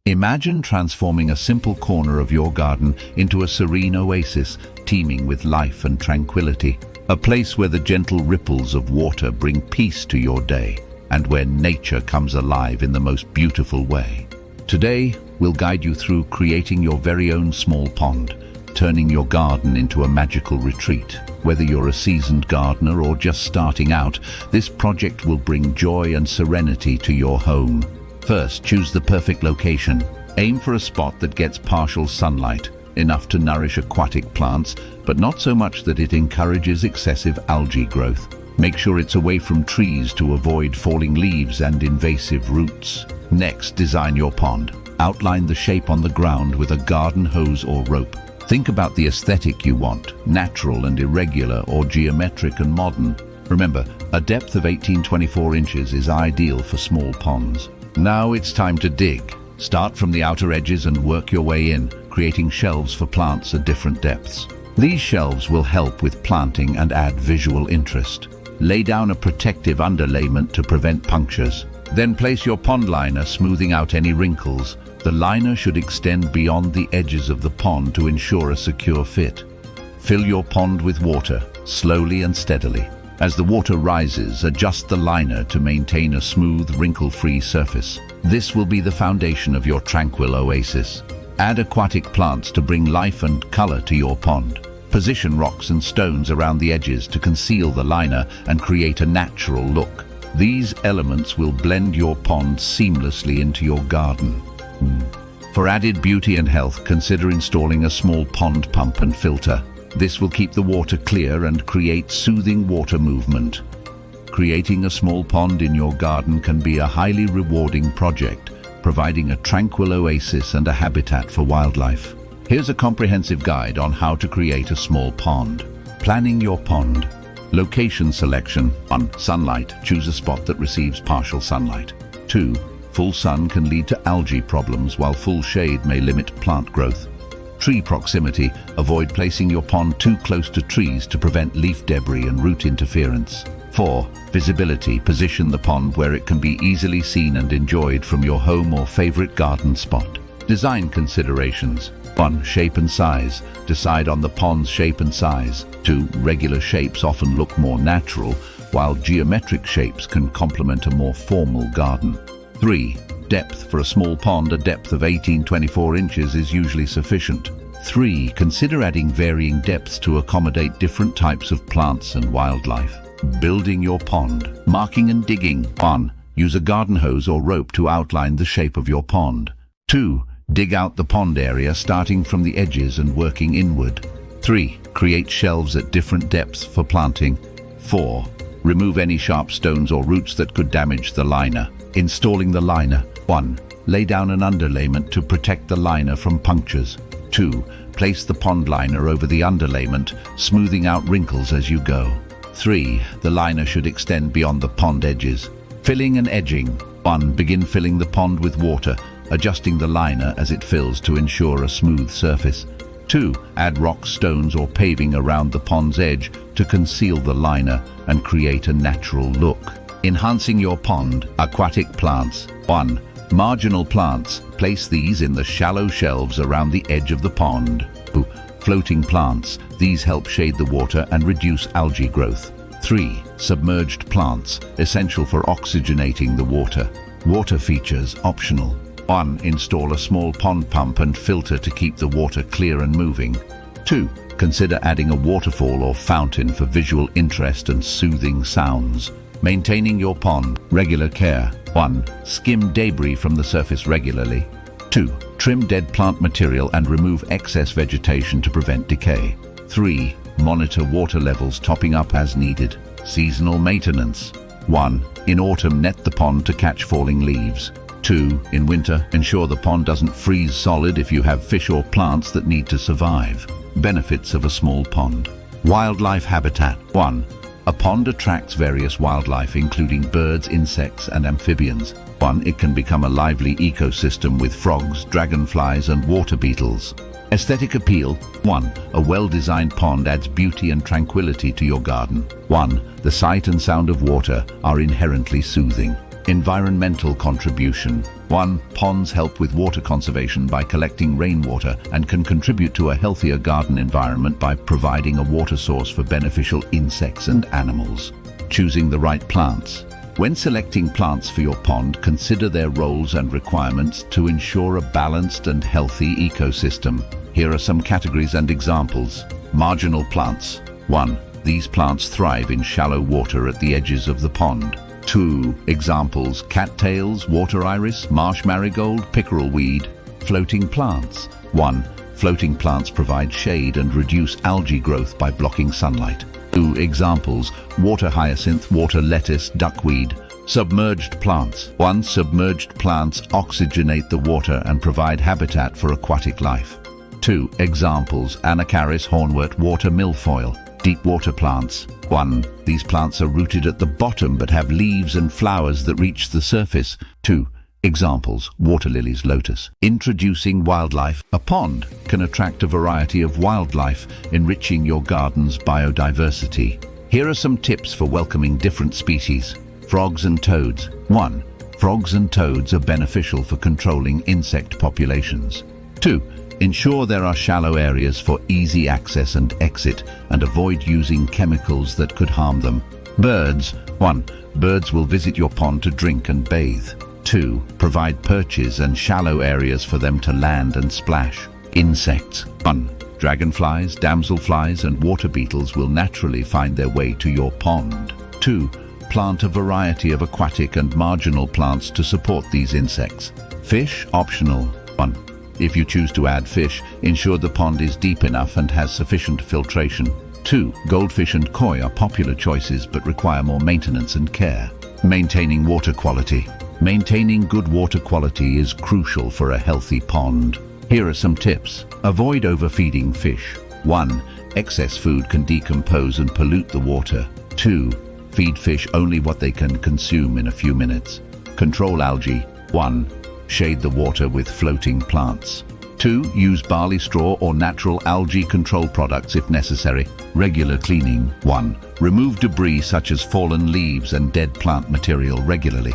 Imagine transforming a simple corner of your garden into a serene oasis, teeming with life and tranquility. A place where the gentle ripples of water bring peace to your day, and where nature comes alive in the most beautiful way. Today, we'll guide you through creating your very own small pond, turning your garden into a magical retreat. Whether you're a seasoned gardener or just starting out, this project will bring joy and serenity to your home. First, choose the perfect location. Aim for a spot that gets partial sunlight, enough to nourish aquatic plants, but not so much that it encourages excessive algae growth. Make sure it's away from trees to avoid falling leaves and invasive roots. Next, design your pond. Outline the shape on the ground with a garden hose or rope. Think about the aesthetic you want, natural and irregular or geometric and modern. Remember, a depth of 18-24 inches is ideal for small ponds. Now it's time to dig. Start from the outer edges and work your way in, creating shelves for plants at different depths. These shelves will help with planting and add visual interest. Lay down a protective underlayment to prevent punctures. Then place your pond liner, smoothing out any wrinkles. The liner should extend beyond the edges of the pond to ensure a secure fit. Fill your pond with water, slowly and steadily. As the water rises, adjust the liner to maintain a smooth, wrinkle-free surface. This will be the foundation of your tranquil oasis. Add aquatic plants to bring life and color to your pond. Position rocks and stones around the edges to conceal the liner and create a natural look. These elements will blend your pond seamlessly into your garden. For added beauty and health, consider installing a small pond pump and filter. This will keep the water clear and create soothing water movement. Creating a small pond in your garden can be a highly rewarding project, providing a tranquil oasis and a habitat for wildlife. Here's a comprehensive guide on how to create a small pond. Planning your pond. Location selection. 1. Sunlight. Choose a spot that receives partial sunlight. 2. Full sun can lead to algae problems, while full shade may limit plant growth. Tree proximity. Avoid placing your pond too close to trees to prevent leaf debris and root interference. 4. Visibility. Position the pond where it can be easily seen and enjoyed from your home or favorite garden spot. Design considerations. 1. Shape and size. Decide on the pond's shape and size. 2. Regular shapes often look more natural, while geometric shapes can complement a more formal garden. 3. Depth. For a small pond, a depth of 18-24 inches is usually sufficient. 3. Consider adding varying depths to accommodate different types of plants and wildlife. Building your pond. Marking and digging. 1. Use a garden hose or rope to outline the shape of your pond. 2. Dig out the pond area, starting from the edges and working inward. 3. Create shelves at different depths for planting. 4. Remove any sharp stones or roots that could damage the liner. Installing the liner. 1. Lay down an underlayment to protect the liner from punctures. 2. Place the pond liner over the underlayment, smoothing out wrinkles as you go. 3. The liner should extend beyond the pond edges. Filling and edging. 1. Begin filling the pond with water, adjusting the liner as it fills to ensure a smooth surface. 2. Add rocks, stones or paving around the pond's edge to conceal the liner and create a natural look. Enhancing your pond. Aquatic plants. 1. Marginal plants. Place these in the shallow shelves around the edge of the pond. 2. Floating plants. These help shade the water and reduce algae growth. 3. Submerged plants. Essential for oxygenating the water. Water features optional. 1. Install a small pond pump and filter to keep the water clear and moving. 2. Consider adding a waterfall or fountain for visual interest and soothing sounds. Maintaining your pond. Regular care. 1. Skim debris from the surface regularly. 2. Trim dead plant material and remove excess vegetation to prevent decay. 3. Monitor water levels, topping up as needed. Seasonal maintenance. 1. In autumn, net the pond to catch falling leaves. 2. In winter, ensure the pond doesn't freeze solid if you have fish or plants that need to survive. Benefits of a small pond. Wildlife habitat. 1. A pond attracts various wildlife, including birds, insects, and amphibians. 1. It can become a lively ecosystem with frogs, dragonflies, and water beetles. Aesthetic appeal. 1. A well-designed pond adds beauty and tranquility to your garden. 1. The sight and sound of water are inherently soothing. Environmental contribution. 1. Ponds help with water conservation by collecting rainwater and can contribute to a healthier garden environment by providing a water source for beneficial insects and animals. Choosing the right plants. When selecting plants for your pond, consider their roles and requirements to ensure a balanced and healthy ecosystem. Here are some categories and examples. Marginal plants. 1. These plants thrive in shallow water at the edges of the pond. 2. Examples: cattails, water iris, marsh marigold, pickerel weed. Floating plants. 1. Floating plants provide shade and reduce algae growth by blocking sunlight. 2. Examples: water hyacinth, water lettuce, duckweed. Submerged plants. 1. Submerged plants oxygenate the water and provide habitat for aquatic life. 2. Examples: anacharis, hornwort, water milfoil. Deep water plants. 1. These plants are rooted at the bottom but have leaves and flowers that reach the surface. 2. Examples: water lilies, lotus. Introducing wildlife. A pond can attract a variety of wildlife, enriching your garden's biodiversity. Here are some tips for welcoming different species. Frogs and toads. 1. Frogs and toads are beneficial for controlling insect populations. 2. Ensure there are shallow areas for easy access and exit, and avoid using chemicals that could harm them. Birds. 1. Birds will visit your pond to drink and bathe. 2. Provide perches and shallow areas for them to land and splash. Insects. 1. Dragonflies, damselflies, and water beetles will naturally find their way to your pond. 2. Plant a variety of aquatic and marginal plants to support these insects. Fish optional. 1. If you choose to add fish, ensure the pond is deep enough and has sufficient filtration. 2. Goldfish and koi are popular choices but require more maintenance and care. Maintaining water quality. Maintaining good water quality is crucial for a healthy pond. Here are some tips. Avoid overfeeding fish. 1. Excess food can decompose and pollute the water. 2. Feed fish only what they can consume in a few minutes. Control algae. 1. Shade the water with floating plants. 2. Use barley straw or natural algae control products if necessary. Regular cleaning. 1. Remove debris such as fallen leaves and dead plant material regularly.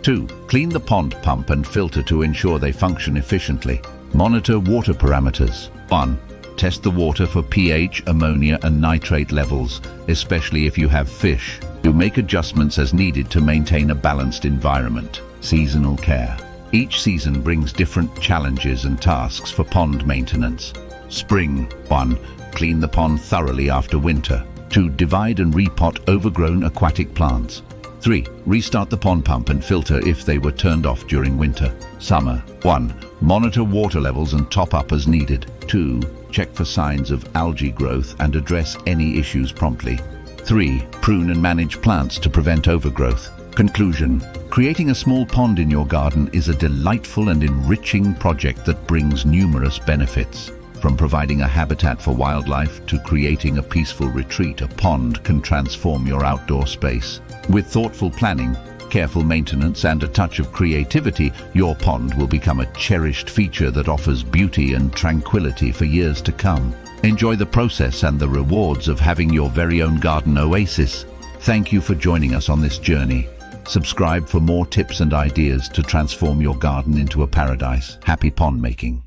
2. Clean the pond pump and filter to ensure they function efficiently. Monitor water parameters. 1. Test the water for pH, ammonia and nitrate levels, especially if you have fish. Do make adjustments as needed to maintain a balanced environment. Seasonal care. Each season brings different challenges and tasks for pond maintenance. Spring. 1. Clean the pond thoroughly after winter. 2. Divide and repot overgrown aquatic plants. 3. Restart the pond pump and filter if they were turned off during winter. Summer. 1. Monitor water levels and top up as needed. 2. Check for signs of algae growth and address any issues promptly. 3. Prune and manage plants to prevent overgrowth. Conclusion. Creating a small pond in your garden is a delightful and enriching project that brings numerous benefits. From providing a habitat for wildlife to creating a peaceful retreat, a pond can transform your outdoor space. With thoughtful planning, careful maintenance, and a touch of creativity, your pond will become a cherished feature that offers beauty and tranquility for years to come. Enjoy the process and the rewards of having your very own garden oasis. Thank you for joining us on this journey. Subscribe for more tips and ideas to transform your garden into a paradise. Happy pond making.